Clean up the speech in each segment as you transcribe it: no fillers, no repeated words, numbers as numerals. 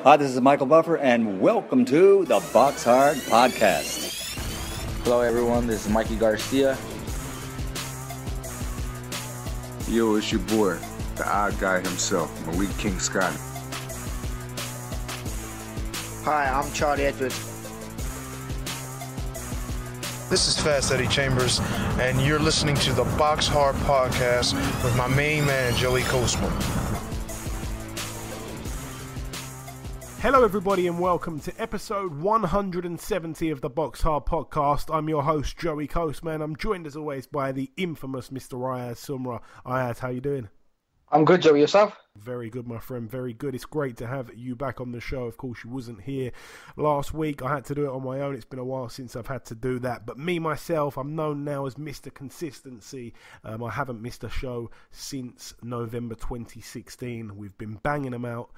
Hi, this is Michael Buffer, and welcome to the BoxHard Podcast. Hello, everyone. This is Mikey Garcia. Yo, it's your boy, the odd guy himself, Malik King Scott. Hi, I'm Charlie Edwards. This is Fast Eddie Chambers, and you're listening to the BoxHard Podcast with my main man, Joey Coastman. Hello everybody and welcome to episode 170 of the BoxHard Podcast. I'm your host, Joey Coastman. I'm joined as always by the infamous Mr. Ayaz Sumra. Ayaz, how you doing? I'm good, Joey. Yourself? Very good, my friend. Very good. It's great to have you back on the show. Of course, you wasn't here last week. I had to do it on my own. It's been a while since I've had to do that. But me, myself, I'm known now as Mr. Consistency. I haven't missed a show since November 2016. We've been banging them out,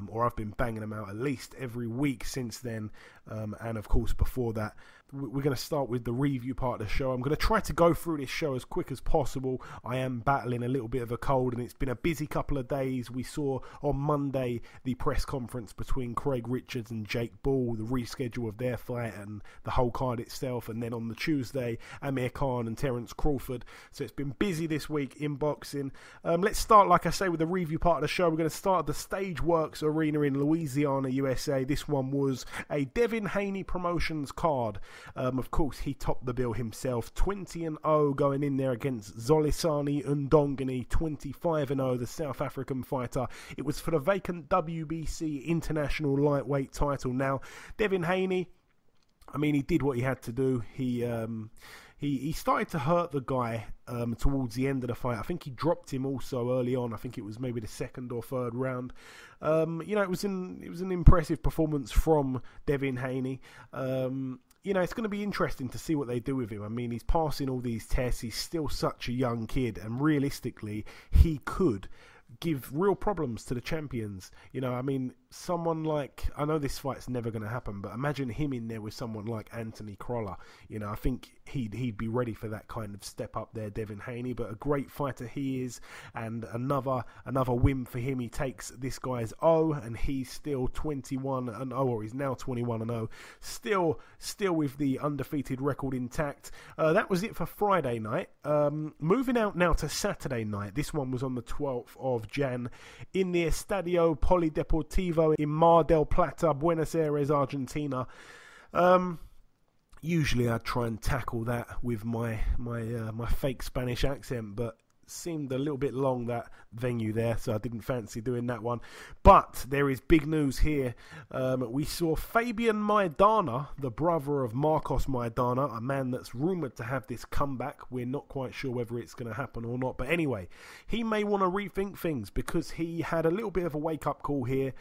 or I've been banging them out at least every week since then. And, of course, before that, we're going to start with the review part of the show. I'm going to try to go through this show as quick as possible. I am battling a little bit of a cold, and it's been a busy couple of days. We saw on Monday the press conference between Craig Richards and Jake Paul, the reschedule of their fight and the whole card itself. And then on the Tuesday, Amir Khan and Terence Crawford. So it's been busy this week in boxing. Let's start, like I say, with the review part of the show. We're going to start at the Stageworks Arena in Louisiana, USA. This one was a Doheny Promotions card. Of course, he topped the bill himself, 20-0 going in there against Zolisani Undongani, 25-0, the South African fighter. It was for the vacant WBC International Lightweight title. Now, Doheny, I mean, he did what he had to do. He started to hurt the guy towards the end of the fight. I think he dropped him also early on. I think it was maybe the second or third round. It was an impressive performance from Doheny. It's going to be interesting to see what they do with him. I mean, he's passing all these tests. He's still such a young kid, and realistically, he could give real problems to the champions. Someone like, I know this fight's never going to happen, but imagine him in there with someone like Anthony Crolla. I think he'd be ready for that kind of step up there, Doheny. But a great fighter he is, and another win for him. He takes this guy's O, and he's still 21-0, or he's now 21-0, still with the undefeated record intact. That was it for Friday night. Moving out now to Saturday night. This one was on the 12th of Jan in the Estadio Polideportivo in Mar del Plata, Buenos Aires, Argentina. Usually I'd try and tackle that with my fake Spanish accent, but seemed a little bit long, that venue there, so I didn't fancy doing that one. But there is big news here. We saw Fabian Maidana, the brother of Marcos Maidana, a man that's rumoured to have this comeback. We're not quite sure whether it's going to happen or not, but anyway, he may want to rethink things because he had a little bit of a wake-up call here,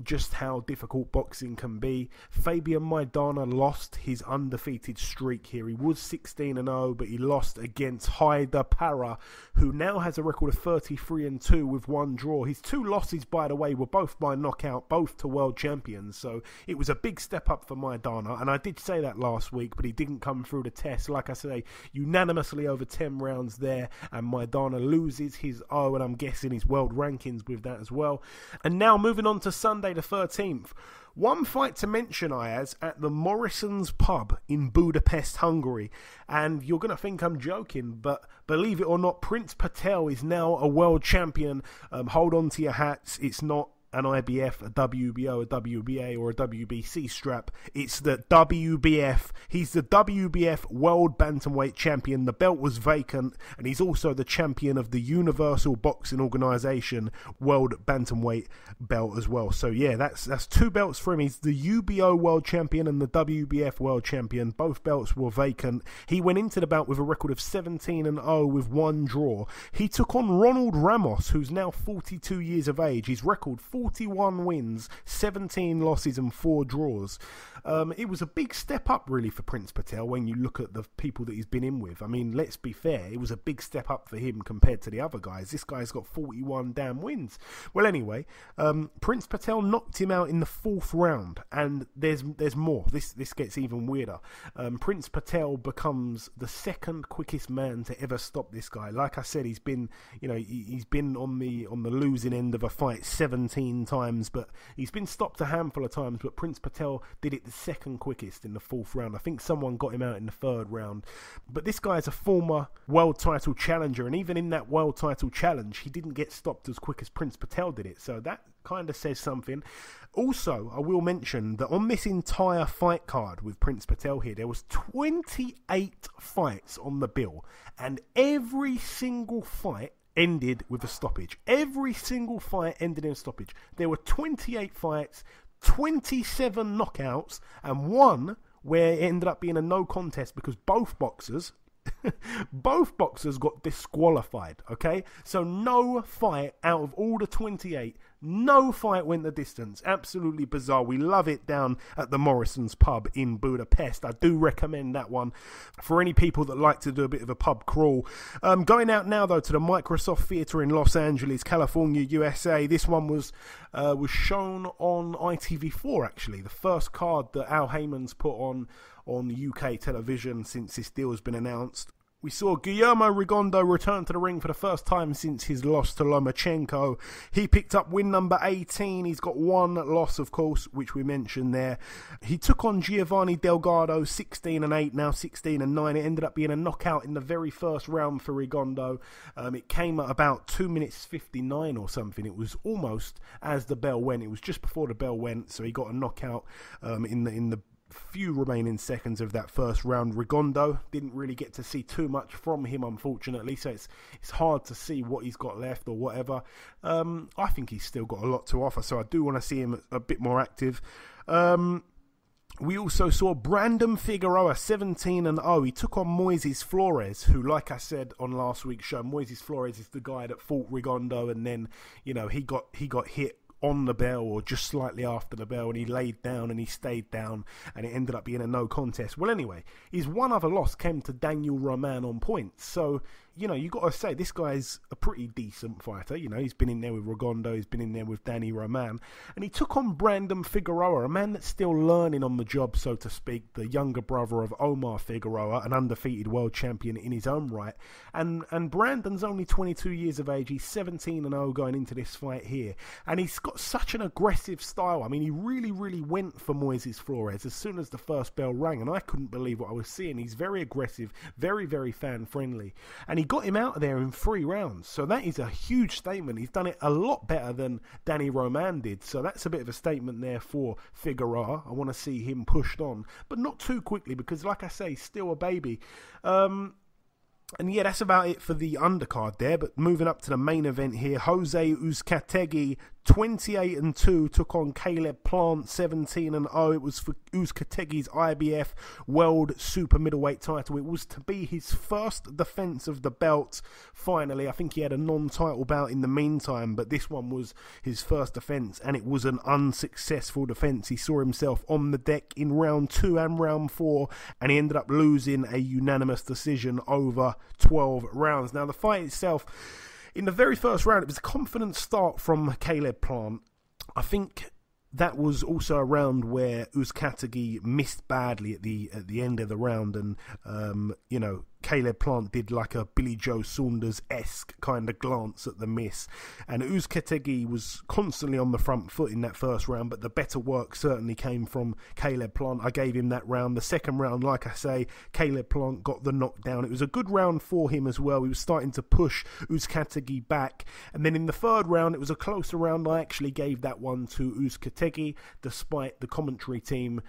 just how difficult boxing can be. Fabian Maidana lost his undefeated streak here. He was 16-0, but he lost against Haider Para, who now has a record of 33-2 with one draw. His two losses, by the way, were both by knockout, both to world champions. So it was a big step up for Maidana, and I did say that last week, but he didn't come through the test. Like I say, unanimously over 10 rounds there, and Maidana loses his O, and I'm guessing his world rankings with that as well. And now moving on to Sunday the 13th. One fight to mention, Ayaz, at the Morrison's pub in Budapest, Hungary. And you're going to think I'm joking, but believe it or not, Prince Patel is now a world champion. Hold on to your hats. It's not an IBF, a WBO, a WBA, or a WBC strap. It's the WBF. He's the WBF World Bantamweight Champion. The belt was vacant, and he's also the champion of the Universal Boxing Organization World Bantamweight belt as well. So yeah, that's two belts for him. He's the UBO World Champion and the WBF World Champion. Both belts were vacant. He went into the bout with a record of 17-0 with one draw. He took on Ronald Ramos, who's now 42 years of age. His record, 41 wins, 17 losses and 4 draws. It was a big step up really for Prince Patel when you look at the people that he's been in with. I mean, let's be fair, it was a big step up for him compared to the other guys. This guy's got 41 damn wins. Well, anyway, Prince Patel knocked him out in the 4th round, and there's more. This gets even weirder. Prince Patel becomes the second quickest man to ever stop this guy. Like I said, he's been on the losing end of a fight 17 17 times, but he's been stopped a handful of times, but Prince Patel did it the second quickest in the 4th round. I think someone got him out in the 3rd round. But this guy is a former world title challenger, and even in that world title challenge, he didn't get stopped as quick as Prince Patel did it. So that kind of says something. Also, I will mention that on this entire fight card with Prince Patel here, there was 28 fights on the bill, and every single fight ended with a stoppage. Every single fight ended in a stoppage. There were 28 fights, 27 knockouts, and one where it ended up being a no contest because both boxers got disqualified, okay? So no fight out of all the 28, no fight went the distance. Absolutely bizarre. We love it down at the Morrison's pub in Budapest. I do recommend that one for any people that like to do a bit of a pub crawl. Going out now, though, to the Microsoft Theater in Los Angeles, California, USA. This one was shown on ITV4, actually. The first card that Al Heyman's put on UK television since this deal has been announced. We saw Guillermo Rigondeaux return to the ring for the first time since his loss to Lomachenko. He picked up win number 18. He's got one loss, of course, which we mentioned there. He took on Giovanni Delgado, 16-8, now 16-9. It ended up being a knockout in the very first round for Rigondeaux. It came at about 2 minutes 59 or something. It was almost as the bell went. It was just before the bell went, so he got a knockout in the few remaining seconds of that first round. Rigondeaux didn't really get to see too much from him, unfortunately, so it's hard to see what he's got left or whatever. I think he's still got a lot to offer, so I do want to see him a bit more active. We also saw Brandon Figueroa, 17-0. He took on Moises Flores, who, like I said on last week's show, Moises Flores is the guy that fought Rigondeaux, and then, you know, he got hit on the bell or just slightly after the bell, and he laid down and he stayed down, and it ended up being a no contest. Well, anyway, his one other loss came to Daniel Roman on points. So, you know, you got to say this guy's a pretty decent fighter. You know, he's been in there with Rigondeaux, he's been in there with Danny Roman, and he took on Brandon Figueroa, a man that's still learning on the job, so to speak, the younger brother of Omar Figueroa, an undefeated world champion in his own right. And Brandon's only 22 years of age. He's 17-0 going into this fight here, and he's got such an aggressive style. I mean, he really, really went for Moises Flores as soon as the first bell rang, and I couldn't believe what I was seeing. He's very aggressive, very, very fan-friendly, and he got him out of there in 3 rounds, so that is a huge statement. He's done it a lot better than Danny Roman did, so that's a bit of a statement there for Figueroa. I want to see him pushed on, but not too quickly, because like I say, still a baby. And yeah, that's about it for the undercard there. But moving up to the main event here, Jose Uzcategui, 28-2, took on Caleb Plant, 17-0. It was for Uzcategui's IBF World Super Middleweight title. It was to be his first defense of the belt. Finally, I think he had a non-title bout in the meantime, but this one was his first defense, and it was an unsuccessful defense. He saw himself on the deck in round 2 and round 4, and he ended up losing a unanimous decision over 12 rounds. Now, the fight itself, in the very first round, it was a confident start from Caleb Plant. I think that was also a round where Uzcategui missed badly at the end of the round, and you know, Caleb Plant did like a Billy Joe Saunders-esque kind of glance at the miss, and Uzcategui was constantly on the front foot in that first round, but the better work certainly came from Caleb Plant. I gave him that round. The second round, like I say, Caleb Plant got the knockdown. It was a good round for him as well. He was starting to push Uzcategui back, and then in the third round, it was a closer round. I actually gave that one to Uzcategui, despite the commentary team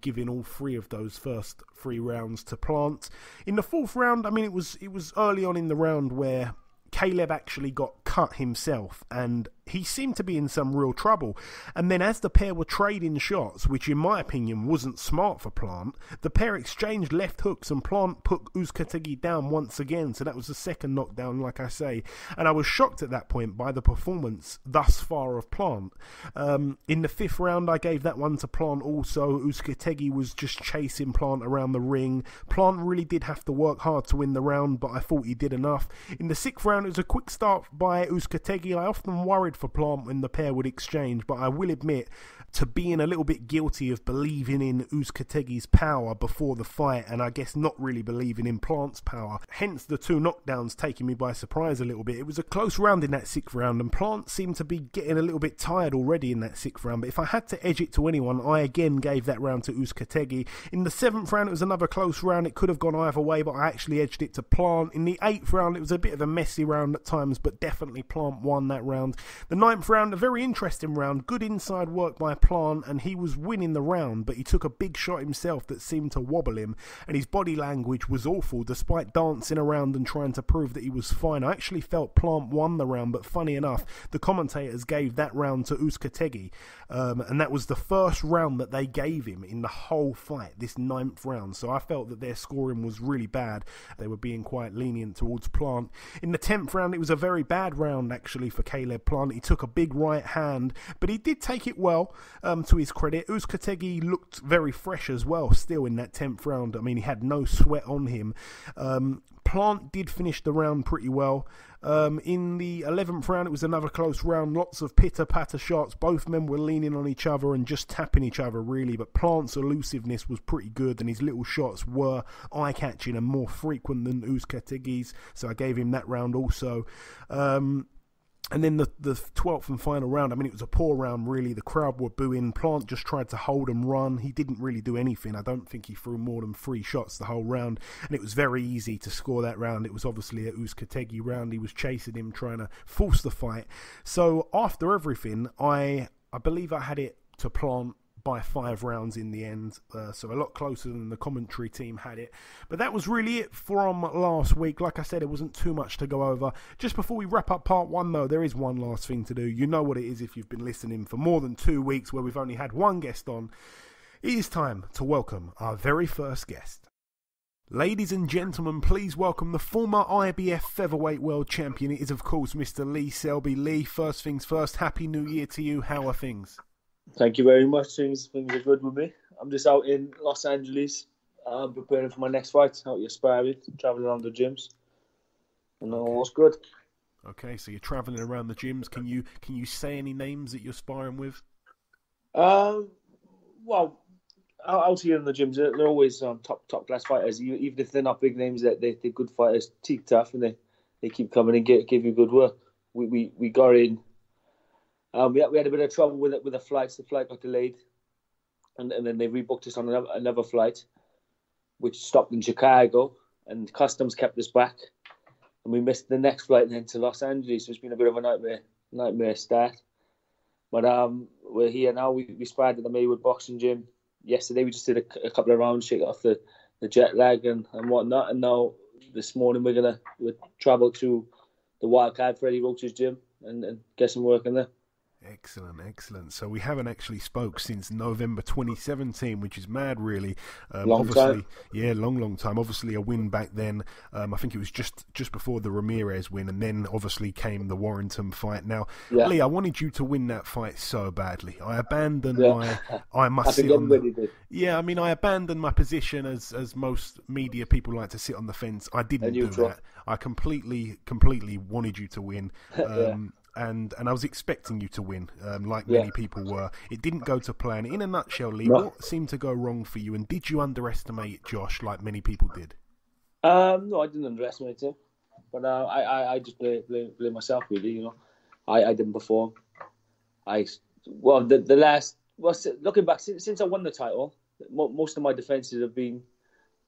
giving all 3 of those first 3 rounds to Plant. In the fourth round, I mean, it was early on in the round where Caleb actually got cut himself, and he seemed to be in some real trouble. And then as the pair were trading shots, which in my opinion wasn't smart for Plant, the pair exchanged left hooks, and Plant put Uzcategui down once again. So that was the second knockdown, like I say. And I was shocked at that point by the performance thus far of Plant. In the 5th round, I gave that one to Plant also. Uzcategui was just chasing Plant around the ring. Plant really did have to work hard to win the round, but I thought he did enough. In the 6th round, it was a quick start by Uzcategui. I often worried for Plant when the pair would exchange, but I will admit to being a little bit guilty of believing in Uzcategui's power before the fight, and I guess not really believing in Plant's power. Hence the 2 knockdowns taking me by surprise a little bit. It was a close round in that 6th round, and Plant seemed to be getting a little bit tired already in that 6th round. But if I had to edge it to anyone, I again gave that round to Uzcategui. In the 7th round, it was another close round. It could have gone either way, but I actually edged it to Plant. In the 8th round, it was a bit of a messy round at times, but definitely Plant won that round. The 9th round, a very interesting round. Good inside work by Plant, and he was winning the round, but he took a big shot himself that seemed to wobble him, and his body language was awful despite dancing around and trying to prove that he was fine. I actually felt Plant won the round, but funny enough, the commentators gave that round to Uzcategui, and that was the first round that they gave him in the whole fight, this 9th round. So I felt that their scoring was really bad. They were being quite lenient towards Plant. In the 10th round, it was a very bad round actually for Caleb Plant. He took a big right hand, but he did take it well, to his credit. Uzcategui looked very fresh as well still in that 10th round. I mean, he had no sweat on him. Plant did finish the round pretty well. In the 11th round, it was another close round. Lots of pitter-patter shots. Both men were leaning on each other and just tapping each other, really. But Plant's elusiveness was pretty good, and his little shots were eye-catching and more frequent than Uzcategui's. So I gave him that round also. And then the 12th and final round, I mean, it was a poor round, really. The crowd were booing. Plant just tried to hold and run. He didn't really do anything. I don't think he threw more than 3 shots the whole round. And it was very easy to score that round. It was obviously a Uzcategui round. He was chasing him, trying to force the fight. So after everything, I believe I had it to Plant by 5 rounds in the end, so a lot closer than the commentary team had it. But that was really it from last week. Like I said, it wasn't too much to go over. Just before we wrap up part 1 though, there is one last thing to do. You know what it is if you've been listening for more than 2 weeks where we've only had one guest on. It is time to welcome our very first guest. Ladies and gentlemen, please welcome the former IBF Featherweight World Champion. It is of course Mr. Lee Selby. Lee, first things first, Happy New Year to you. How are things? Thank you very much. Things are good with me. I'm just out in Los Angeles, preparing for my next fight. Out here sparring, traveling around the gyms, and all's good. Okay, so you're traveling around the gyms. Can you say any names that you're sparring with? Well, out here in the gyms, they're always top class fighters. Even if they're not big names, they're good fighters. Teak tough, and they keep coming and give you good work. We got in. We had a bit of trouble with the flights. The flight got delayed, and then they rebooked us on another flight, which stopped in Chicago, and customs kept us back, and we missed the next flight then to Los Angeles. So it's been a bit of a nightmare start. But we're here now. We sparred at the Maywood Boxing Gym yesterday. We just did a couple of rounds, shake off the jet lag and whatnot. And now this morning we'll travel to the Wildcard Freddie Roach's gym and get some work in there. Excellent. So we haven't actually spoke since November 2017, which is mad, really. Long time. Yeah, long time. Obviously, a win back then. I think it was just before the Ramirez win, and then obviously came the Warrington fight. Now, yeah. Lee, I wanted you to win that fight so badly. I abandoned I abandoned my position as most media people like to sit on the fence. I didn't do that. I completely wanted you to win. And I was expecting you to win, like many people were. It didn't go to plan. In a nutshell, Lee, what seemed to go wrong for you? And did you underestimate Josh like many people did? No, I didn't underestimate him. But I just blame myself, really. You know, I didn't perform. Looking back, since I won the title, most of my defenses have been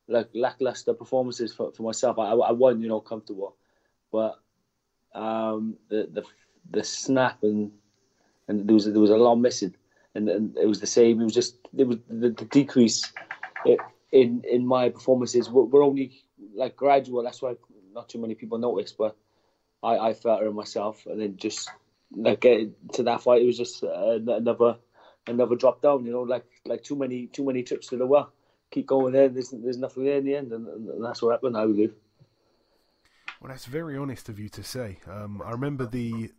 like lackluster performances for myself. I won, comfortable. But the snap and there was a lot missing, and it was the same. It was the decrease in my performances were only like gradual. That's why not too many people noticed, but I felt it myself. And then just like getting to that fight, it was just another drop down. Like too many trips to the well. Keep going there. There's nothing there in the end, and that's what happened. I believe. Well, that's very honest of you to say. I remember the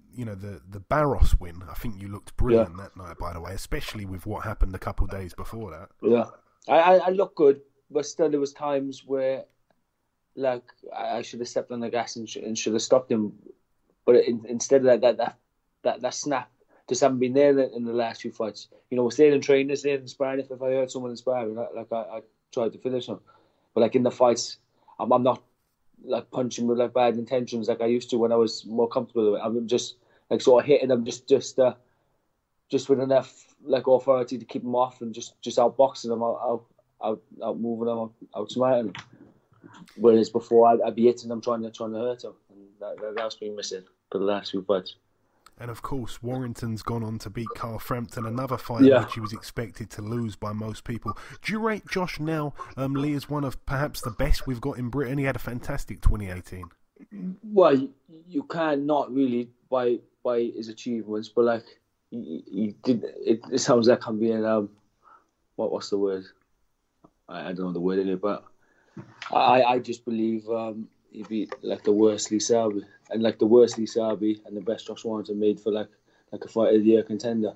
Barros win. I think you looked brilliant that night, by the way, especially with what happened a couple of days before that. Yeah, I looked good, but still there was times where, like, I should have stepped on the gas and should have stopped him. But instead of that snap, just haven't been there in the last few fights. You know, we're staying in training, staying in sparring. If I heard someone in sparring, I tried to finish them. But like in the fights, I'm not like punching with like bad intentions like I used to when I was more comfortable with it. I'm just like sort of hitting them just with enough like authority to keep them off and just outboxing them, out moving them, outsmarting them. Whereas before I'd be hitting them trying to hurt them, and that's been missing for the last few fights. And of course, Warrington's gone on to beat Frampton, another fight which he was expected to lose by most people. Do you rate Josh now, Lee, as one of perhaps the best we've got in Britain? He had a fantastic 2018. Well, you can't not really by his achievements, but like he did. It sounds like I'm being what's the word? I don't know the word in it, but I just believe he'd be like the worst Lee Selby. And like the worst Lee Selby and the best Josh Warrington made for like a fight of the year contender.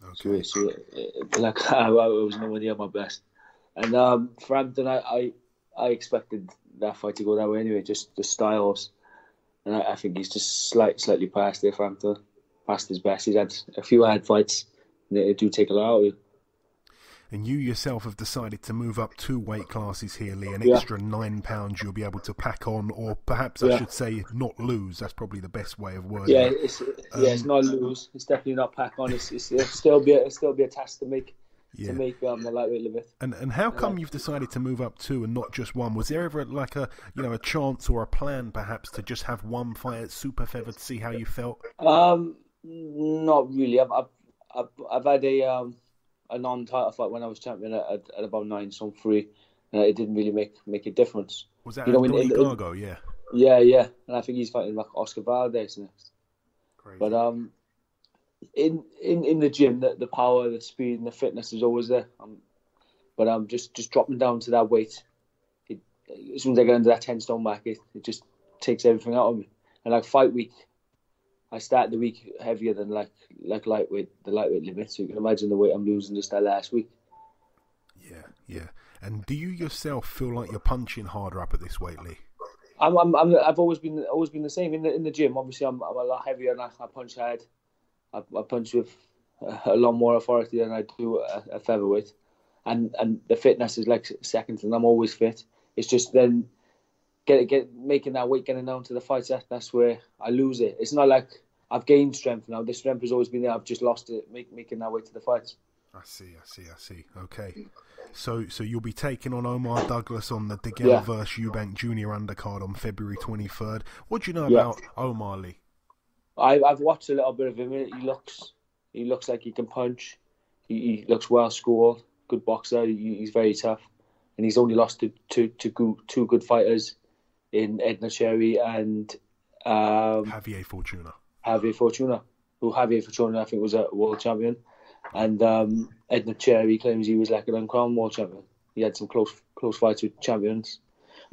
Okay. So like I was nowhere near my best. And Frampton, I expected that fight to go that way anyway. Just the styles, and I think he's just slightly past there. Frampton, past his best. He's had a few hard fights. And they do take a lot out of you. And you yourself have decided to move up 2 weight classes here, Lee. An extra 9 pounds you'll be able to pack on, or perhaps I should say not lose. That's probably the best way of wording it. It's not lose. It's definitely not pack on. It'll still be a task to make the lightweight limit. And how come you've decided to move up 2 and not just 1? Was there ever like a chance or a plan perhaps to just have 1 fight at super feather to see how you felt? Not really. I've had a non-title fight when I was champion at about 9 some free, and it didn't really make a difference. Was that in Chicago? Yeah. Yeah, and I think he's fighting like Oscar Valdez next. Crazy. But in the gym, the power, the speed, and the fitness is always there. But I'm just dropping down to that weight. As soon as I get under that 10 stone mark, it just takes everything out of me. And like fight week, I start the week heavier than like lightweight, the lightweight limit. So you can imagine the weight I'm losing just that last week. Yeah. And do you yourself feel like you're punching harder up at this weight, Lee? I've always been the same in the gym. Obviously, I'm a lot heavier and I punch hard. I punch with a lot more authority than I do a featherweight, and the fitness is like second to none. I'm always fit. It's just then making that weight, getting down to the fights, that's where I lose it. It's not like I've gained strength now. The strength has always been there. I've just lost it making that way to the fights. I see. Okay. So you'll be taking on Omar Douglas on the DeGale versus Eubank Jr. undercard on February 23rd. What do you know about Omar, Lee? I've watched a little bit of him. He looks like he can punch. He looks well schooled, good boxer. He's very tough, and he's only lost to two good fighters in Edna Cherry and Javier Fortuna. Javier Fortuna, I think, was a world champion, and Edna Cherry claims he was like an uncrowned world champion. He had some close fights with champions,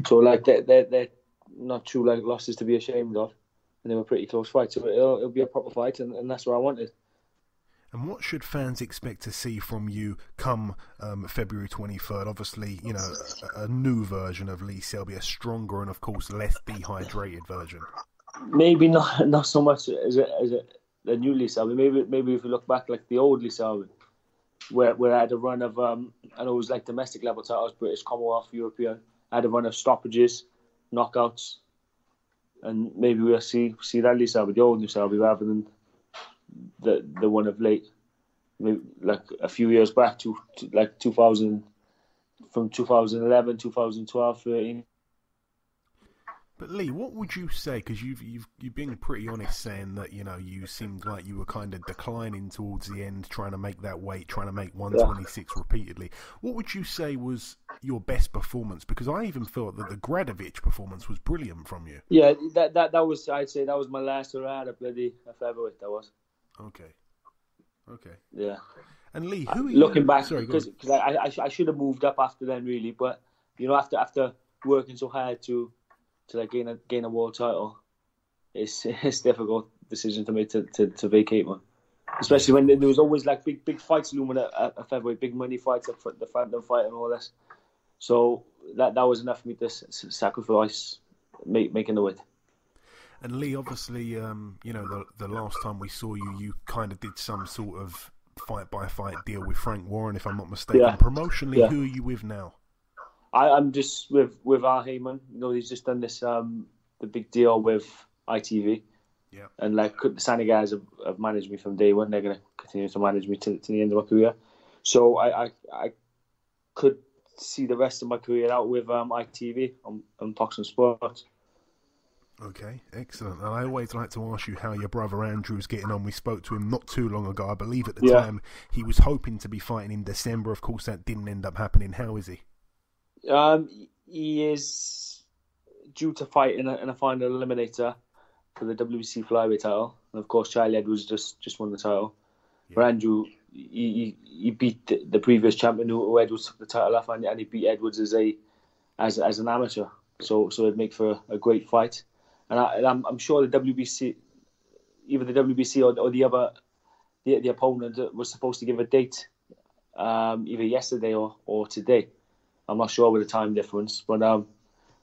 so like they're not true like losses to be ashamed of, and they were pretty close fights. So it'll be a proper fight, and that's what I wanted. And what should fans expect to see from you come February 23rd? Obviously, a new version of Lee Selby, a stronger and, of course, less dehydrated version. Maybe not so much as a new Lee Selby. Maybe if you look back like the old Lee Selby, where I had a run of, I know it was like domestic level titles, British, Commonwealth, European. I had a run of stoppages, knockouts, and maybe we'll see that Lee Selby, the old Lee Selby, rather than the one of late, maybe like a few years back to like 2000, from 2011, 2012, 13. But Lee, what would you say? Because you've been pretty honest saying that you seemed like you were kind of declining towards the end, trying to make that weight, trying to make 126 repeatedly. What would you say was your best performance? Because I even felt that the Gradovich performance was brilliant from you. Yeah, that was, I'd say that was my last hurrah at a featherweight. That was. Okay. Yeah. And Lee, who are you? Looking back, because I should have moved up after then, really. But after working so hard to like gain a world title, it's a difficult decision to make to vacate one. Especially when there was always like big fights looming at a featherweight, big money fights, the Frampton fight and all this. So that was enough for me to sacrifice making the weight. And Lee, obviously, the last time we saw you, you kind of did some sort of fight-by-fight deal with Frank Warren, if I'm not mistaken. Yeah. Promotionally, who are you with now? I'm just with Al Heyman. He's just done this the big deal with ITV. Yeah. And the Sani guys have managed me from day one. They're going to continue to manage me to the end of my career. So I could see the rest of my career out with ITV on Boxing Sports. Okay, excellent. And I always like to ask you how your brother Andrew's getting on. We spoke to him not too long ago. I believe at the time he was hoping to be fighting in December. Of course, that didn't end up happening. How is he? He is due to fight in a final eliminator for the WBC flyweight title. And of course, Charlie Edwards just won the title. Yeah. But Andrew, he beat the previous champion who Edwards took the title off, and he beat Edwards as an amateur. So it'd make for a great fight. And I'm sure the WBC, either the WBC or the opponent was supposed to give a date, either yesterday or today. I'm not sure with the time difference, but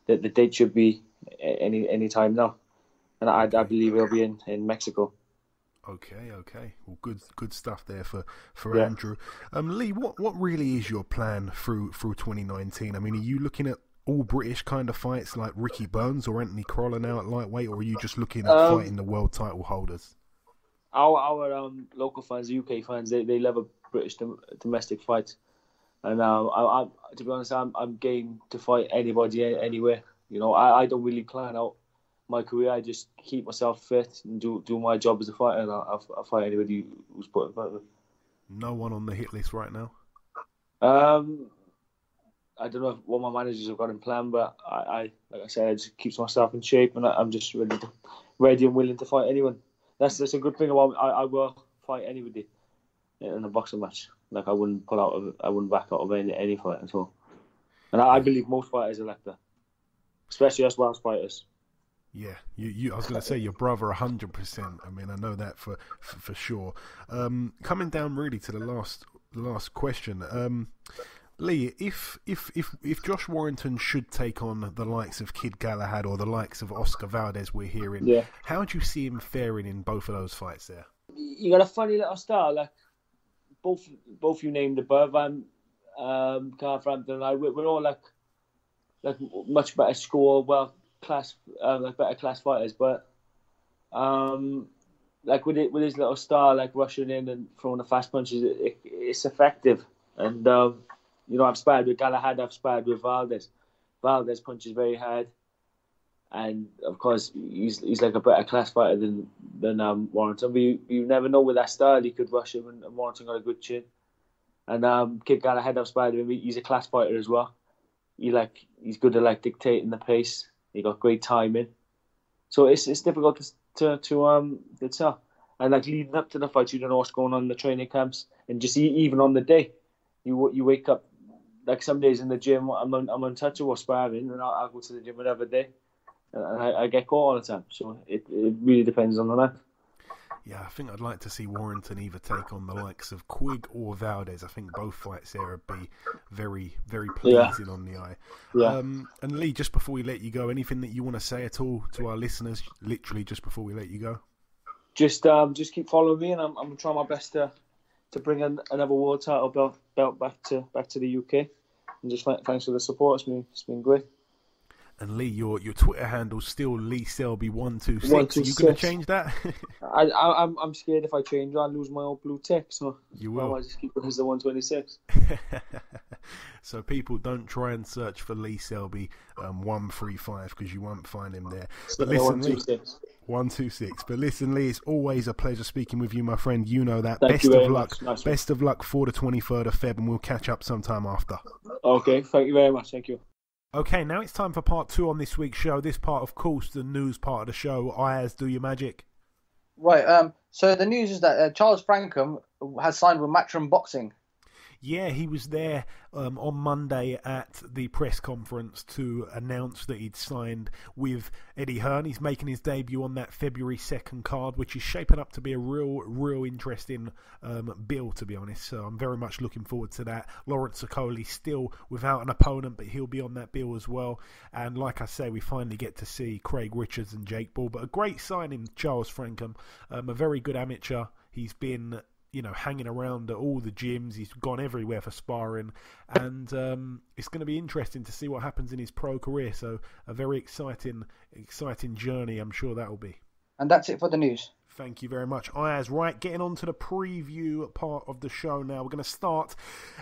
the date should be any time now, and I believe it'll be in Mexico. Okay. Well, good stuff there for Andrew. Lee, what really is your plan through 2019? I mean, are you looking at all British kind of fights like Ricky Burns or Anthony Crolla now at lightweight, or are you just looking at fighting the world title holders? Our local fans, UK fans, they love a British domestic fight, and I to be honest, I'm game to fight anybody anywhere. I don't really plan out my career. I just keep myself fit and do my job as a fighter, and I'll fight anybody who's put in front of me. No one on the hit list right now? I don't know what my managers have got in plan, but I like I said, I just keeps myself in shape, and I'm just ready and willing to fight anyone. That's a good thing about me. I will fight anybody in a boxing match. I wouldn't back out of any fight at all. And I believe most fighters are like that, especially us Welsh fighters. Yeah, you. I was going to say your brother 100%. I mean, I know that for sure. Coming down really to the last question. Lee, if Josh Warrington should take on the likes of Kid Galahad or the likes of Oscar Valdez, we're hearing, how do you see him faring in both of those fights there? You got a funny little style, both you named above, Carl Frampton and I. We're all like much better score, better class fighters, but with his little style, rushing in and throwing the fast punches, it's effective. And I've sparred with Galahad, I've sparred with Valdez. Valdez punches very hard, and of course he's like a better class fighter than Warrington. But you never know with that style, he could rush him, and Warrington got a good chin. And Kid Galahad, I've sparred with him. He's a class fighter as well. He's good at dictating the pace. He got great timing. So it's difficult to tell. And leading up to the fight, you don't know what's going on in the training camps, and just even on the day, you wake up. Some days in the gym, I'm untouchable sparring, and I'll go to the gym another day, and I get caught all the time. So it really depends on the night. Yeah, I think I'd like to see Warrington either take on the likes of Quigg or Valdez. I think both fights there would be very, very pleasing on the eye. Yeah. And Lee, just before we let you go, anything that you want to say at all to our listeners, literally just before we let you go? Just keep following me, and I'm going to try my best to bring another world title belt back to the UK. And just thanks for the support. It's been great. And Lee, your Twitter handle's still Lee Selby 126. Are you going to change that? I'm scared if I change, I'll lose my old blue tick. So you will. I just keep it as the 126. So people don't try and search for Lee Selby 135 because you won't find him there. But listen, 126. 126. But listen, Lee, it's always a pleasure speaking with you, my friend. You know that. Best of luck. Nice best of luck for the 23rd of Feb, and we'll catch up sometime after. Okay, thank you very much. Thank you. Okay, now it's time for part 2 on this week's show. This part, of course, the news part of the show. Ayaz, do your magic. Right, so the news is that Charles Frankham has signed with Matchroom Boxing. Yeah, he was there on Monday at the press conference to announce that he'd signed with Eddie Hearn. He's making his debut on that February 2nd card, which is shaping up to be a real interesting bill, to be honest. So I'm very much looking forward to that. Lawrence Okoli still without an opponent, but he'll be on that bill as well. And like I say, we finally get to see Craig Richards and Jake Paul. But a great signing, Charles Frankham, a very good amateur. He's been hanging around at all the gyms. He's gone everywhere for sparring, and it's going to be interesting to see what happens in his pro career. So a very exciting journey, I'm sure that will be. And that's it for the news. Thank you very much, Ayaz. Right, getting on to the preview part of the show now. We're going to start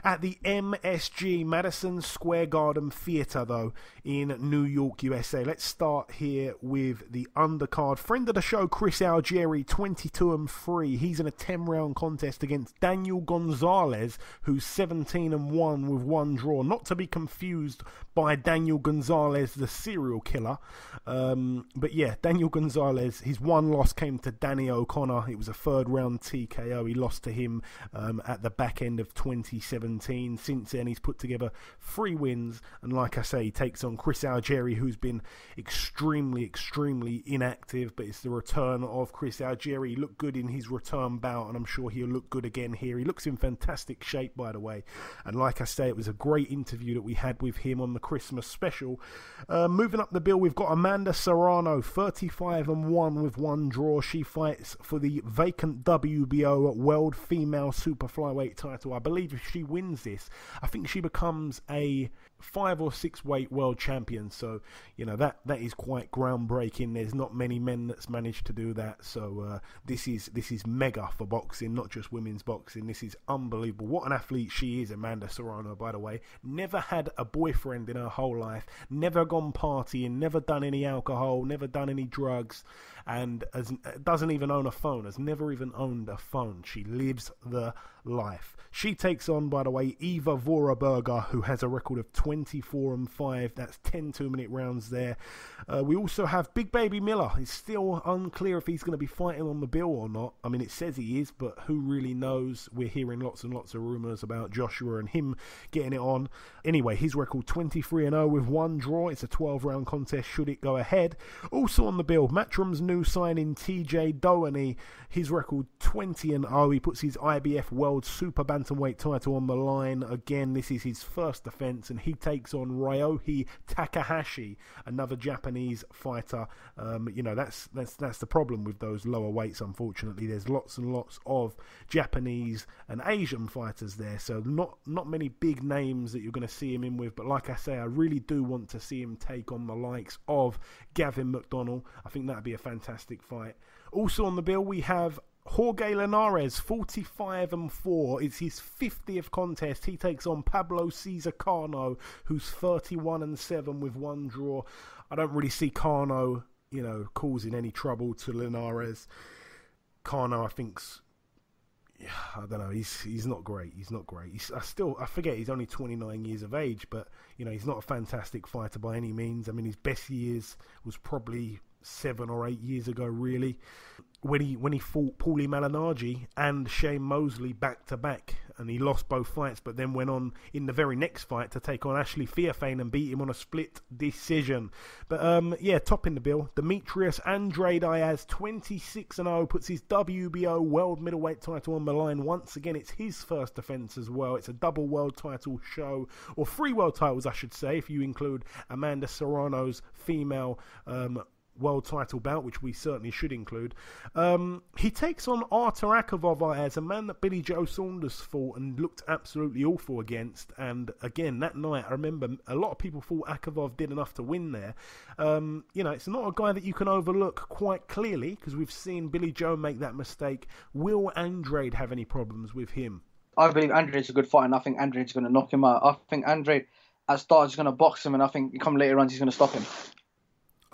at the MSG, Madison Square Garden Theater, though, in New York, USA. Let's start here with the undercard. Friend of the show, Chris Algieri, 22-3. He's in a 10-round contest against Daniel Gonzalez, who's 17-1 with one draw. Not to be confused by Daniel Gonzalez, the serial killer. But yeah, Daniel Gonzalez, his one loss came to Danny O'Connor. It was a 3rd round TKO. He lost to him at the back end of 2017. Since then, he's put together 3 wins, and like I say, he takes on Chris Algieri, who's been extremely inactive, but it's the return of Chris Algieri. He looked good in his return bout, and I'm sure he'll look good again here. He looks in fantastic shape, by the way, and like I say, it was a great interview that we had with him on the Christmas special. Moving up the bill, we've got Amanda Serrano, 35-1 with one draw. She fights for the vacant WBO World Female Super Flyweight title. I believe if she wins this, I think she becomes a 5 or 6 weight world champion. So that is quite groundbreaking. There's not many men that's managed to do that. So this is mega for boxing, not just women's boxing. This is unbelievable. What an athlete she is, Amanda Serrano, by the way. Never had a boyfriend in her whole life, never gone partying, never done any alcohol, never done any drugs, and doesn't even own a phone, has never even owned a phone. She lives the life. She takes on, by the way, Eva Voraberger, who has a record of 24-5. That's 10 2-minute rounds there. We also have Big Baby Miller. It's still unclear if he's going to be fighting on the bill or not. I mean, it says he is, but who really knows? We're hearing lots and lots of rumours about Joshua and him getting it on. Anyway, his record 23-0 with one draw. It's a 12-round contest should it go ahead. Also on the bill, Matchroom's new signing TJ Doheny. His record 20-0. He puts his IBF World Super Bantamweight title on the line. Again, this is his first defence, and he takes on Ryohei Takahashi, another Japanese fighter. That's the problem with those lower weights, unfortunately. There's lots and lots of Japanese and Asian fighters there, so not many big names that you're going to see him in with. But like I say, I really do want to see him take on the likes of Gavin McDonnell. I think that'd be a fantastic fight. Also on the bill, we have Jorge Linares, 45-4. It's his 50th contest. He takes on Pablo Cesar Cano, who's 31-7 with one draw. I don't really see Cano, causing any trouble to Linares. Cano, I think's, I don't know. He's not great. He's not great. I forget he's only 29 years of age, but he's not a fantastic fighter by any means. I mean, his best years was probably 7 or 8 years ago, really, when he fought Paulie Malignaggi and Shane Mosley back to back, and he lost both fights, but then went on in the very next fight to take on Ashley Fearfane and beat him on a split decision. But topping the bill, Demetrius Andrade Ayaz, 26-0, puts his WBO World Middleweight title on the line. Once again, it's his first defence as well. It's a double world title show, or 3 world titles, I should say, if you include Amanda Serrano's female world title bout, which we certainly should include. He takes on Artur Akavov as a man that Billy Joe Saunders fought and looked absolutely awful against. And again, that night, I remember a lot of people thought Akavov did enough to win there. It's not a guy that you can overlook quite clearly, because we've seen Billy Joe make that mistake. Will Andrade have any problems with him? I believe Andrade's a good fighter, and I think Andrade's going to knock him out. I think Andrade at start is going to box him, and I think come later on he's going to stop him.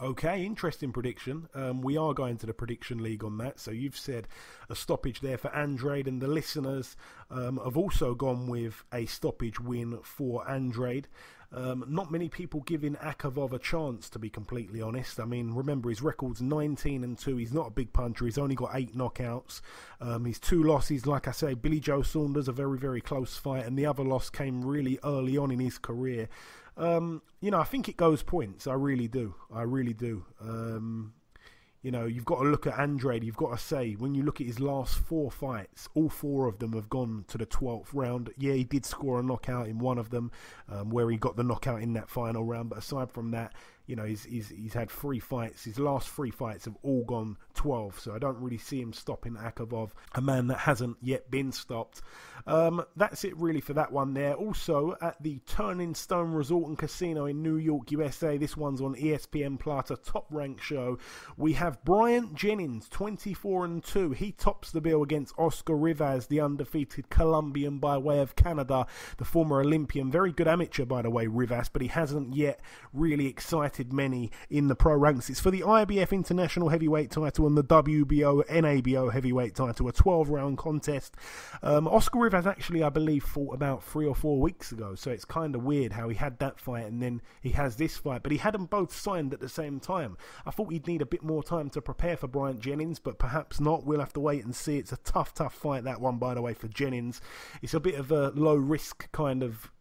Okay, interesting prediction. We are going to the prediction league on that. So you've said a stoppage there for Andrade, and the listeners have also gone with a stoppage win for Andrade. Not many people giving Akavov a chance, to be completely honest. I mean, remember, his record's 19-2. He's not a big puncher. He's only got 8 knockouts. His 2 losses, like I say, Billy Joe Saunders, a very, very close fight, and the other loss came really early on in his career. I think it goes points. I really do. You've got to look at Andrade. You've got to say, when you look at his last 4 fights, all 4 of them have gone to the 12th round. Yeah, he did score a knockout in one of them, where he got the knockout in that final round. But aside from that, he's had 3 fights. His last 3 fights have all gone 12. So I don't really see him stopping Akavov, a man that hasn't yet been stopped. That's it really for that one there. Also, at the Turning Stone Resort and Casino in New York, USA, this one's on ESPN Plus, a top-ranked show. We have Bryant Jennings, 24-2. He tops the bill against Oscar Rivas, the undefeated Colombian by way of Canada, the former Olympian. Very good amateur, by the way, Rivas, but he hasn't yet really excited many in the pro ranks. It's for the IBF International Heavyweight title and the WBO NABO Heavyweight title, a 12-round contest. Oscar Rivas actually, I believe, fought about 3 or 4 weeks ago, so it's kind of weird how he had that fight and then he has this fight, but he had them both signed at the same time. I thought he'd need a bit more time to prepare for Bryant Jennings, but perhaps not. We'll have to wait and see. It's a tough fight, that one, by the way, for Jennings. It's a bit of a low risk kind of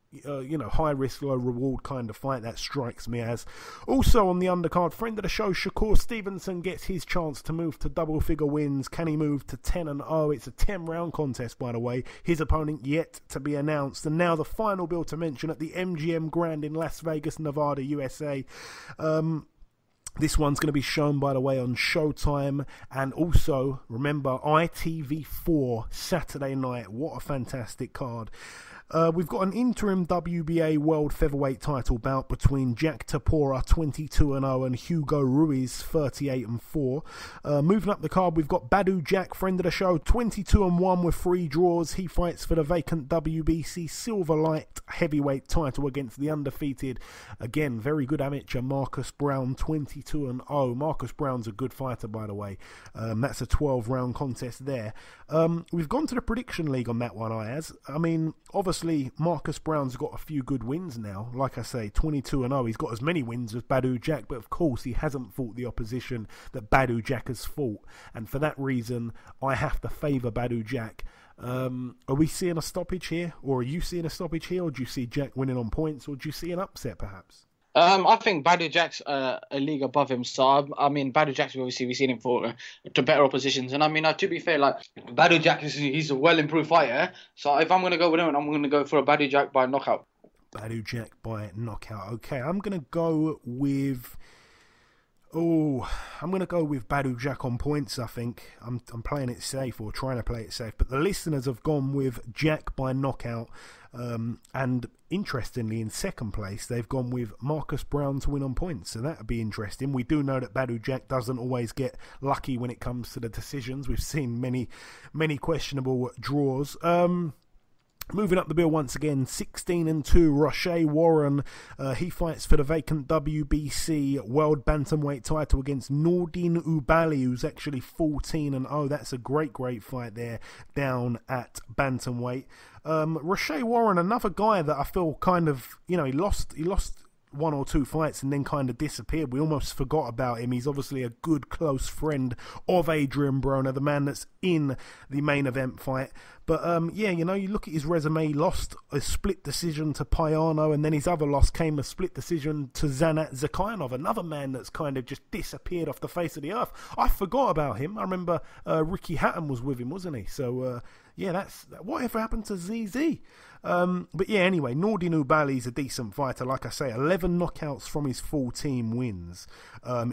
high risk, low reward kind of fight, that strikes me as. Also on the undercard, friend of the show, Shakur Stevenson gets his chance to move to double figure wins. Can he move to 10-0? It's a 10-round contest, by the way. His opponent yet to be announced. And now the final bill to mention at the MGM Grand in Las Vegas, Nevada, USA. This one's going to be shown, by the way, on Showtime, and also, remember, ITV4 Saturday night. What a fantastic card. We've got an interim WBA World Featherweight title bout between Jack Tapora, 22-0, and Hugo Ruiz, 38-4. Moving up the card, we've got Badu Jack, friend of the show, 22-1 with 3 draws. He fights for the vacant WBC Silver Light Heavyweight title against the undefeated, again, very good amateur, Marcus Brown, 22-0. Marcus Brown's a good fighter, by the way. That's a 12-round contest there. We've gone to the prediction league on that one, Ayaz. I mean, obviously, Marcus Brown's got a few good wins now. Like I say, 22-0. He's got as many wins as Badu Jack, but of course he hasn't fought the opposition that Badu Jack has fought. And for that reason, I have to favour Badu Jack. Are we seeing a stoppage here? Or are you seeing a stoppage here? Or do you see Jack winning on points? Or do you see an upset, perhaps? I think Badu Jack's a league above him. So, I mean, Badu Jack's, obviously, we've seen him for to better oppositions. And, I mean, to be fair, like, Badu Jack, he's a well-improved fighter. So, if I'm going to go with him, I'm going to go for a Badu Jack by knockout. Badu Jack by knockout. Okay, I'm going to go with... I'm going to go with Badu Jack on points, I think. I'm playing it safe, or trying to play it safe. But the listeners have gone with Jack by knockout. And interestingly, in second place, they've gone with Marcus Brown to win on points. So that would be interesting. We do know that Badu Jack doesn't always get lucky when it comes to the decisions. We've seen many questionable draws. Moving up the bill once again, 16-2, Roche Warren. He fights for the vacant WBC World Bantamweight title against Nordin Ubali, who's actually 14-0. That's a great fight there down at Bantamweight. Roche Warren, another guy that I feel kind of, he lost 1 or 2 fights and then kind of disappeared. We almost forgot about him. He's obviously a good close friend of Adrian Broner, the man that's in the main event fight. But you look at his resume. He lost a split decision to Payano, and then his other loss came a split decision to Zanat Zakhainov, another man that's kind of just disappeared off the face of the earth. I forgot about him. I remember Ricky Hatton was with him, wasn't he? So that's whatever happened to ZZ. But yeah, anyway, Nordin Ubali's a decent fighter. Like I say, 11 knockouts from his 14 wins.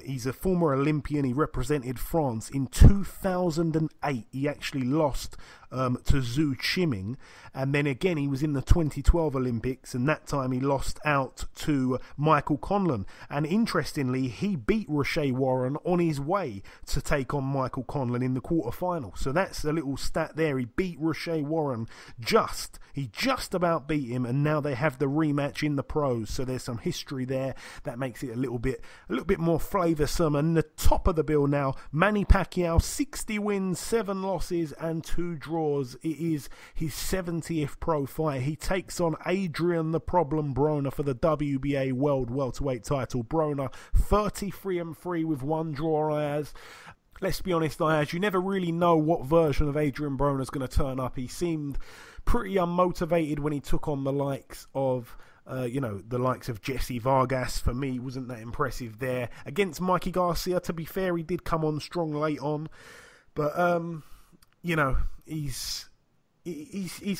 He's a former Olympian. He represented France in 2008. He actually lost to Zhu Chiming. And then again, he was in the 2012 Olympics, and that time he lost out to Michael Conlan. And interestingly, he beat Roche Warren on his way to take on Michael Conlan in the quarterfinal. So that's a little stat there. He beat Roche Warren he just about beat him, and now they have the rematch in the pros. So there's some history there that makes it a little bit more flavoursome. And the top of the bill now, Manny Pacquiao, 60 wins, 7 losses and 2 draws. It is his 70th pro fight. He takes on Adrian the Problem Broner for the WBA World Welterweight title. Broner 33-3 with 1 draw. Ayaz. Let's be honest, Ayaz, you never really know what version of Adrian Broner's going to turn up. He seemed pretty unmotivated when he took on the likes of the likes of Jesse Vargas. For me, wasn't that impressive there. Against Mikey Garcia, to be fair, he did come on strong late on. But, he's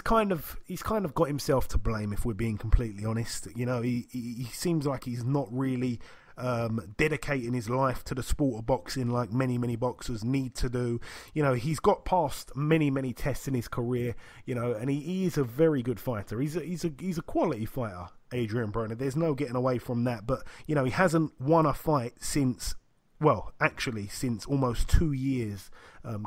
kind of got himself to blame, if we're being completely honest. He seems like he's not really dedicating his life to the sport of boxing like many boxers need to do. He's got past many tests in his career, and he is a very good fighter. He's a quality fighter, Adrian Broner. There's no getting away from that. But he hasn't won a fight since almost 2 years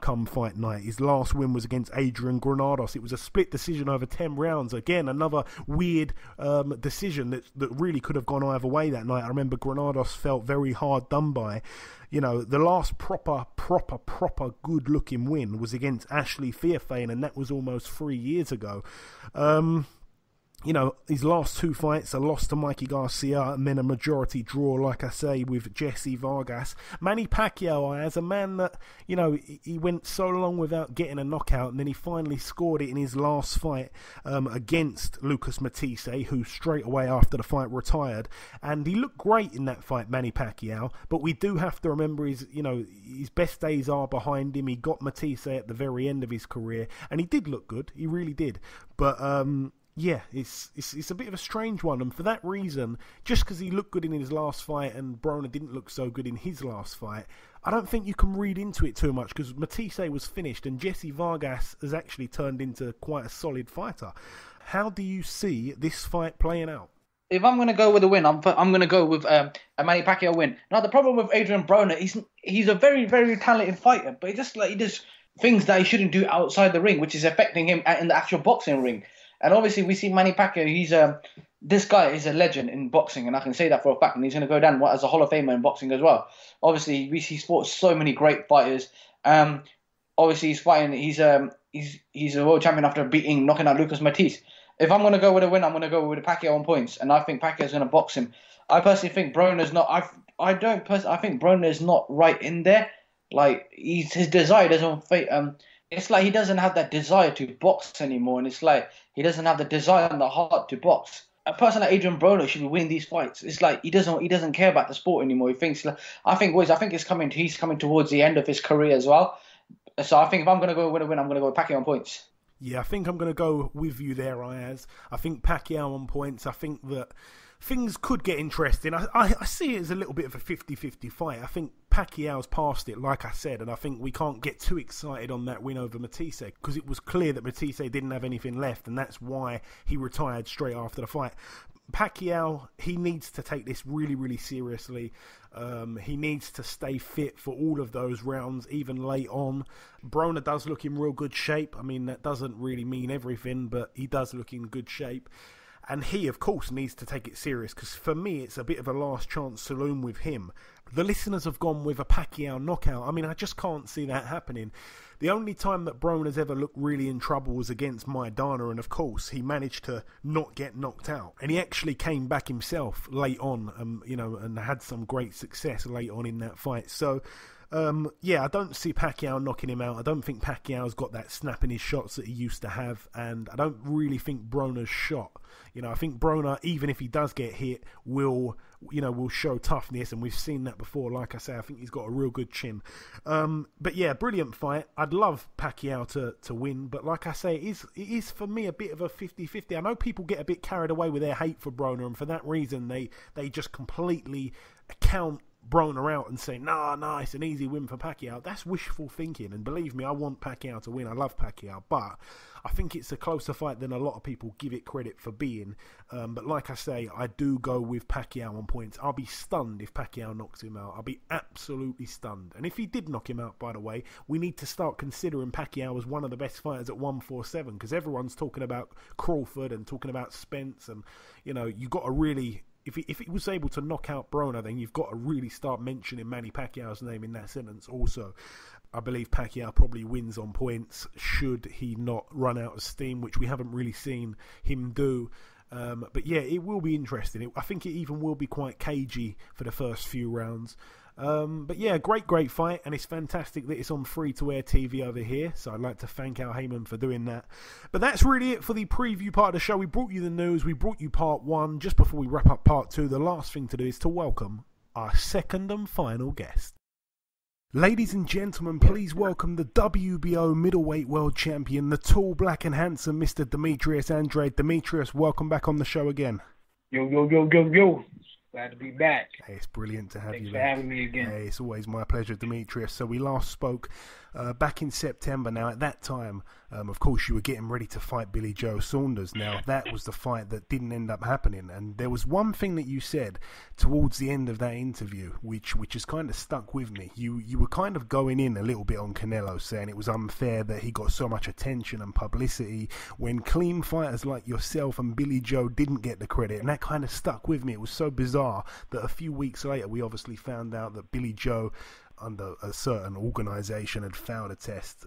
come fight night. His last win was against Adrian Granados. It was a split decision over 10 rounds. Again, another weird decision that really could have gone either way that night. I remember Granados felt very hard done by. The last proper good looking win was against Ashley Fearfane, and that was almost 3 years ago. His last 2 fights, a loss to Mikey Garcia and then a majority draw, like I say, with Jesse Vargas. Manny Pacquiao, as a man that, he went so long without getting a knockout, and then he finally scored it in his last fight against Lucas Matisse, who straight away after the fight retired. And he looked great in that fight, Manny Pacquiao, but we do have to remember his best days are behind him. He got Matisse at the very end of his career, and he did look good. He really did. But, yeah, it's a bit of a strange one, and for that reason, just because he looked good in his last fight and Broner didn't look so good in his last fight, I don't think you can read into it too much, because Matisse was finished and Jesse Vargas has actually turned into quite a solid fighter. How do you see this fight playing out? If I'm going to go with a win, I'm going to go with a Manny Pacquiao win. Now, the problem with Adrian Broner, he's a very, very talented fighter, but he does things that he shouldn't do outside the ring, which is affecting him in the actual boxing ring. And obviously, we see Manny Pacquiao. This guy is a legend in boxing, and I can say that for a fact. And he's going to go down as a Hall of Famer in boxing as well. Obviously, he's fought so many great fighters. Obviously, he's fighting. He's a world champion after knocking out Lucas Matisse. If I'm going to go with a win, I'm going to go with Pacquiao on points, and I think Pacquiao's going to box him. I personally think Broner's not. I think Broner's not right in there. Like his desire doesn't. It's like he doesn't have that desire to box anymore, and it's like he doesn't have the desire and the heart to box. A person like Adrian Broner should be winning these fights. It's like he doesn't care about the sport anymore. He thinks I think he's coming towards the end of his career as well. So I think if I'm going to go with a win, I'm going to go with Pacquiao on points. Yeah, I think I'm going to go with you there, Ayaz. I think Pacquiao on points. I think that things could get interesting. I see it as a little bit of a 50-50 fight. I think Pacquiao's past it, like I said, and I think we can't get too excited on that win over Matisse, because it was clear that Matisse didn't have anything left, and that's why he retired straight after the fight. Pacquiao, he needs to take this really, really seriously. He needs to stay fit for all of those rounds, even late on. Broner does look in real good shape. I mean, that doesn't really mean everything, but he does look in good shape. And he, of course, needs to take it serious, because for me, it's a bit of a last chance saloon with him. The listeners have gone with a Pacquiao knockout. I mean, I just can't see that happening. The only time that Broner's ever looked really in trouble was against Maidana, and of course, he managed to not get knocked out. And he actually came back himself late on, and had some great success late on in that fight. So, yeah, I don't see Pacquiao knocking him out. I don't think Pacquiao's got that snap in his shots that he used to have, and I don't really think Broner's shot. I think Broner, even if he does get hit, will show toughness, and we've seen that before. Like I say, I think he's got a real good chin. But yeah, brilliant fight. I'd love Pacquiao to win, but like I say, it is for me a bit of a 50-50. I know people get a bit carried away with their hate for Broner, and for that reason, they just completely account Broner out and say, nah, it's an easy win for Pacquiao, that's wishful thinking. And believe me, I want Pacquiao to win. I love Pacquiao, but I think it's a closer fight than a lot of people give it credit for being. But like I say, I do go with Pacquiao on points. I'll be stunned if Pacquiao knocks him out. I'll be absolutely stunned. And if he did knock him out, by the way, we need to start considering Pacquiao as one of the best fighters at 147, because everyone's talking about Crawford and talking about Spence, and you got to really, if he was able to knock out Broner, then you've got to really start mentioning Manny Pacquiao's name in that sentence also. I believe Pacquiao probably wins on points should he not run out of steam, which we haven't really seen him do. But yeah, it will be interesting. I think it even will be quite cagey for the first few rounds. But yeah, great fight, and it's fantastic that it's on free-to-air TV over here, so I'd like to thank Al Heyman for doing that. But that's really it for the preview part of the show. We brought you the news, we brought you part one. Just before we wrap up part two, the last thing to do is to welcome our second and final guest. Ladies and gentlemen, please welcome the WBO Middleweight World Champion, the tall, black and handsome Mr. Demetrius Andrade. Demetrius, welcome back on the show again. Yo. Glad to be back. Hey, it's brilliant to have you. Thanks for having me again. Hey, it's always my pleasure, Demetrius. So we last spoke back in September. Now, at that time, of course, you were getting ready to fight Billy Joe Saunders. Now, that was the fight that didn't end up happening. And there was one thing that you said towards the end of that interview, which has kind of stuck with me. You were kind of going in a little bit on Canelo, saying it was unfair that he got so much attention and publicity when clean fighters like yourself and Billy Joe didn't get the credit. And that kind of stuck with me. It was so bizarre that a few weeks later we obviously found out that Billy Joe, under a certain organisation, had failed a test.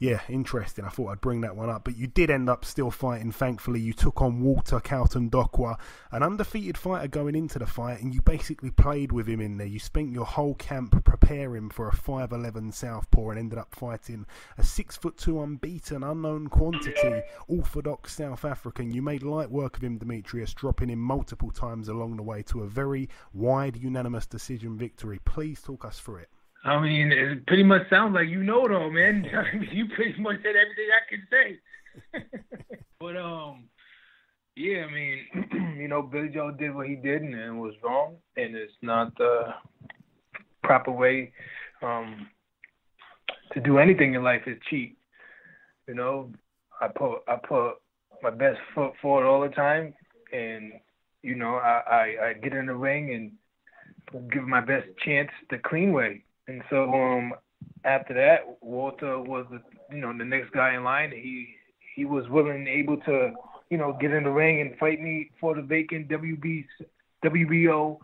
Yeah, interesting. I thought I'd bring that one up. But you did end up still fighting, thankfully. You took on Walter Kautondokwa, an undefeated fighter going into the fight, and you basically played with him in there. You spent your whole camp preparing for a 5'11 southpaw and ended up fighting a 6'2" unbeaten, unknown quantity, orthodox South African. You made light work of him, Demetrius, dropping him multiple times along the way to a very wide, unanimous decision victory. Please talk us through it. I mean, it pretty much sounds like you know it all, man. I mean, you pretty much said everything I could say. But, yeah, I mean, Billy Joe did what he did and it was wrong, and it's not the proper way to do anything in life is cheat. I put my best foot forward all the time, and, I get in the ring and give my best chance the clean way. And so after that, Walter was the next guy in line. He was willing and able to get in the ring and fight me for the vacant WBO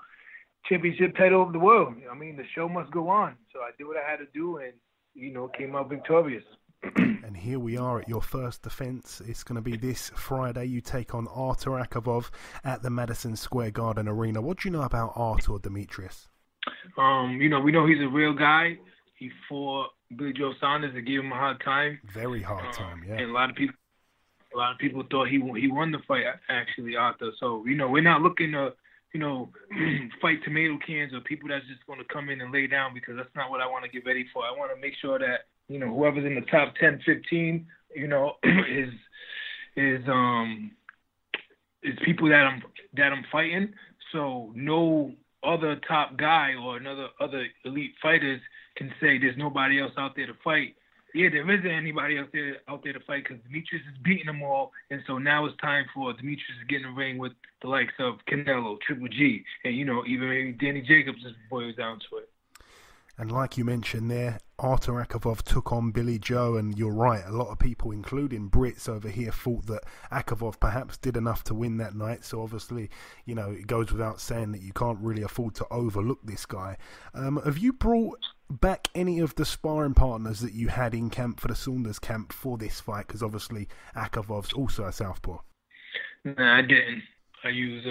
championship title of the world. I mean, the show must go on. So I did what I had to do and came out victorious. And here we are at your first defense. It's going to be this Friday. You take on Artur Akavov at the Madison Square Garden Arena. What do you know about Artur, Demetrius? We know he's a real guy. He fought Billy Joe Saunders and gave him a hard time. Very hard time, yeah. And a lot of people thought he won the fight, actually, Arthur. So, we're not looking to, fight tomato cans or people that's just going to come in and lay down, because that's not what I want to get ready for. I want to make sure that, whoever's in the top 10, 15, is people that I'm fighting. So no other top guy or other elite fighters can say there's nobody else out there to fight. Yeah, there isn't anybody else out there to fight, because Demetrius is beating them all, and so now it's time for Demetrius to get in the ring with the likes of Canelo, Triple G, and even maybe Danny Jacobs if it boils down to it. And like you mentioned there, Artur Akavov took on Billy Joe, and you're right, a lot of people, including Brits over here, thought that Akavov perhaps did enough to win that night. So obviously, it goes without saying that you can't really afford to overlook this guy. Have you brought back any of the sparring partners that you had in camp for the Saunders camp for this fight? Because obviously Akavov's also a southpaw. Nah, I didn't. I used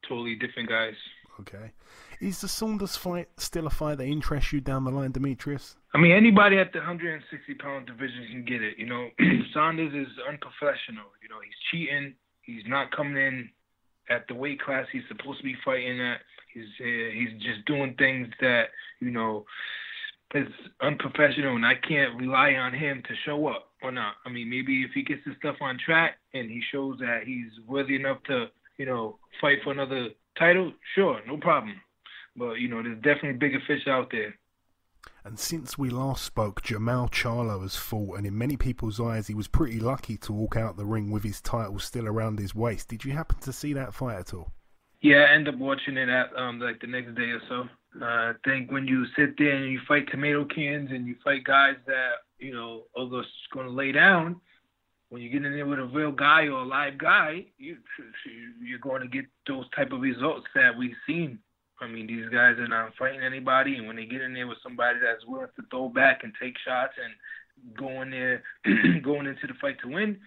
totally different guys. Okay. Is the Saunders fight still a fight that interests you down the line, Demetrius? I mean, anybody at the 160-pound division can get it. Saunders is unprofessional. He's cheating. He's not coming in at the weight class he's supposed to be fighting at. He's just doing things that, is unprofessional, and I can't rely on him to show up or not. I mean, maybe if he gets his stuff on track and he shows that he's worthy enough to, fight for another title, sure, no problem. But, you know, there's definitely bigger fish out there. And since we last spoke, Jamal Charlo has fought, and in many people's eyes, he was pretty lucky to walk out the ring with his title still around his waist. Did you happen to see that fight at all? Yeah, I ended up watching it at like the next day or so. I think when you sit there and you fight tomato cans and you fight guys that, you know, are just going to lay down, when you get in there with a real guy or a live guy, you're going to get those type of results that we've seen. I mean, these guys are not fighting anybody, and when they get in there with somebody that's willing to throw back and take shots and go in there, going into the fight to win,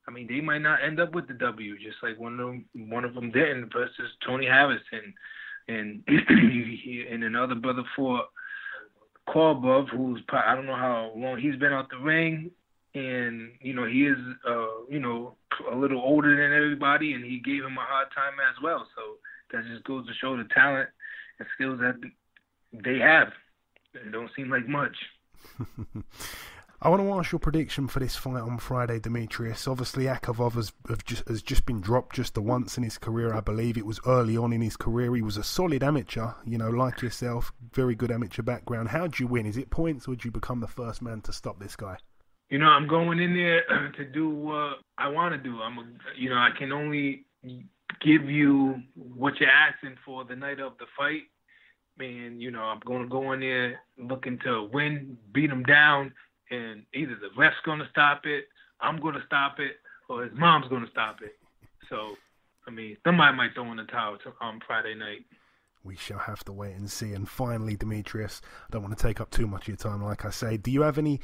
I mean, they might not end up with the W, just like one of them didn't versus Tony Harrison, and another brother for Korbov, who's I don't know how long he's been out the ring, and you know he is you know, a little older than everybody, and he gave him a hard time as well. So that just goes to show the talent and skills that they have. It don't seem like much. I want to ask your prediction for this fight on Friday, Demetrius. Obviously, Akavov has just been dropped just the once in his career, I believe. It was early on in his career. He was a solid amateur, you know, like yourself, very good amateur background. How'd you win? Is it points, or would you become the first man to stop this guy? You know, I'm going in there to do what I want to do. You know, I can only give you what you're asking for the night of the fight. And, you know, I'm going to go in there looking to win, beat him down, and either the ref's going to stop it, I'm going to stop it, or his mom's going to stop it. So, I mean, somebody might throw in the towel on Friday night. We shall have to wait and see. And finally, Demetrius, I don't want to take up too much of your time, like I say. Do you have any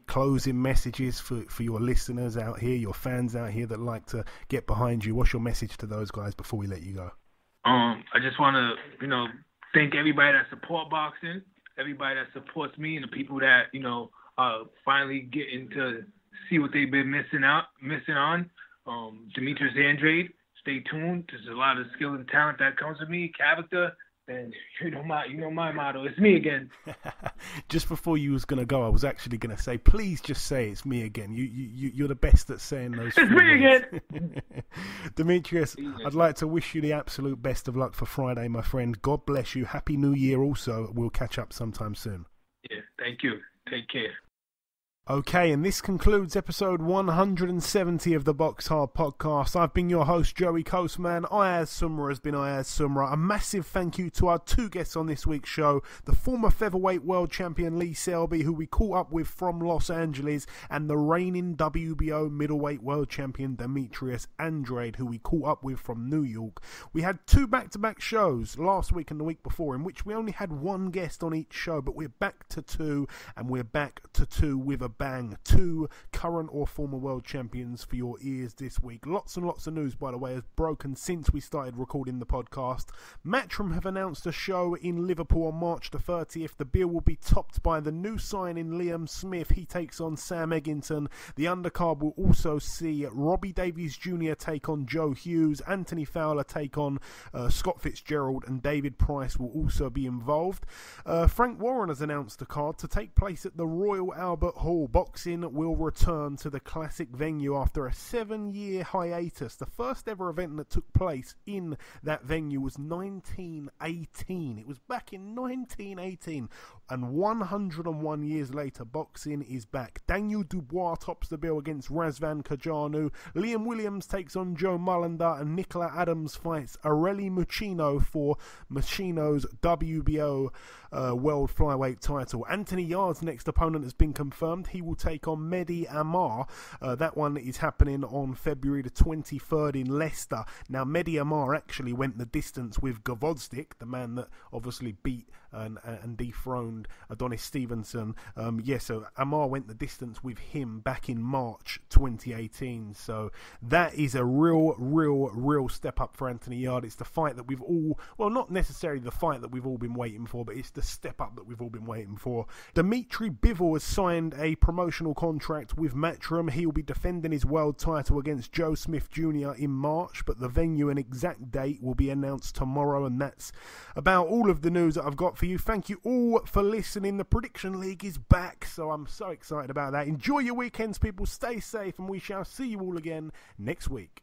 closing messages for your listeners out here, your fans out here that like to get behind you? What's your message to those guys before we let you go? I just want to, you know, thank everybody that support boxing, everybody that supports me, and the people that, you know, finally getting to see what they've been missing on. Demetrius Andrade. Stay tuned. There's a lot of skill and talent that comes with me, character, and you know my motto. It's me again. Just before you was gonna go, I was actually gonna say, please just say it's me again. You're the best at saying those. It's me again. Demetrius, I'd like to wish you the absolute best of luck for Friday, my friend. God bless you. Happy New Year. Also, we'll catch up sometime soon. Yeah, thank you. Take care. Okay, and this concludes episode 170 of the BoxHard Podcast. I've been your host, Joey Coastman. Ayaz Sumra has been Ayaz Sumra. A massive thank you to our two guests on this week's show, the former Featherweight World Champion Lee Selby, who we caught up with from Los Angeles, and the reigning WBO Middleweight World Champion Demetrius Andrade, who we caught up with from New York. We had two back-to-back shows last week and the week before, in which we only had one guest on each show, but we're back to two, and we're back to two with a bang. Two current or former world champions for your ears this week. Lots and lots of news, by the way, has broken since we started recording the podcast. Matchroom have announced a show in Liverpool on March the 30th. The bill will be topped by the new signing Liam Smith. He takes on Sam Eggington. The undercard will also see Robbie Davies Jr. take on Joe Hughes, Anthony Fowler take on Scott Fitzgerald, and David Price will also be involved. Frank Warren has announced the card to take place at the Royal Albert Hall. Boxing will return to the classic venue after a 7-year hiatus. The first ever event that took place in that venue was 1918. It was back in 1918, and 101 years later, boxing is back. Daniel Dubois tops the bill against Razvan Kajanu. Liam Williams takes on Joe Mullender, and Nicola Adams fights Areli Mucino for Mucino's WBO World Flyweight title. Anthony Yard's next opponent has been confirmed. He will take on Mehdi Amar. That one is happening on February the 23rd in Leicester. Now, Mehdi Amar actually went the distance with Gvozdyk, the man that obviously beat and dethroned Adonis Stevenson. So Amar went the distance with him back in March 2018. So that is a real step up for Anthony Yard. It's the fight that we've all, well, not necessarily the fight that we've all been waiting for, but it's the step up that we've all been waiting for. Dimitri Bivol has signed a promotional contract with Matchroom. He will be defending his world title against Joe Smith Jr. in March, but the venue and exact date will be announced tomorrow, and that's about all of the news that I've got for you. Thank you all for listening. The Prediction League is back, so I'm so excited about that. Enjoy your weekends, people. Stay safe, and we shall see you all again next week.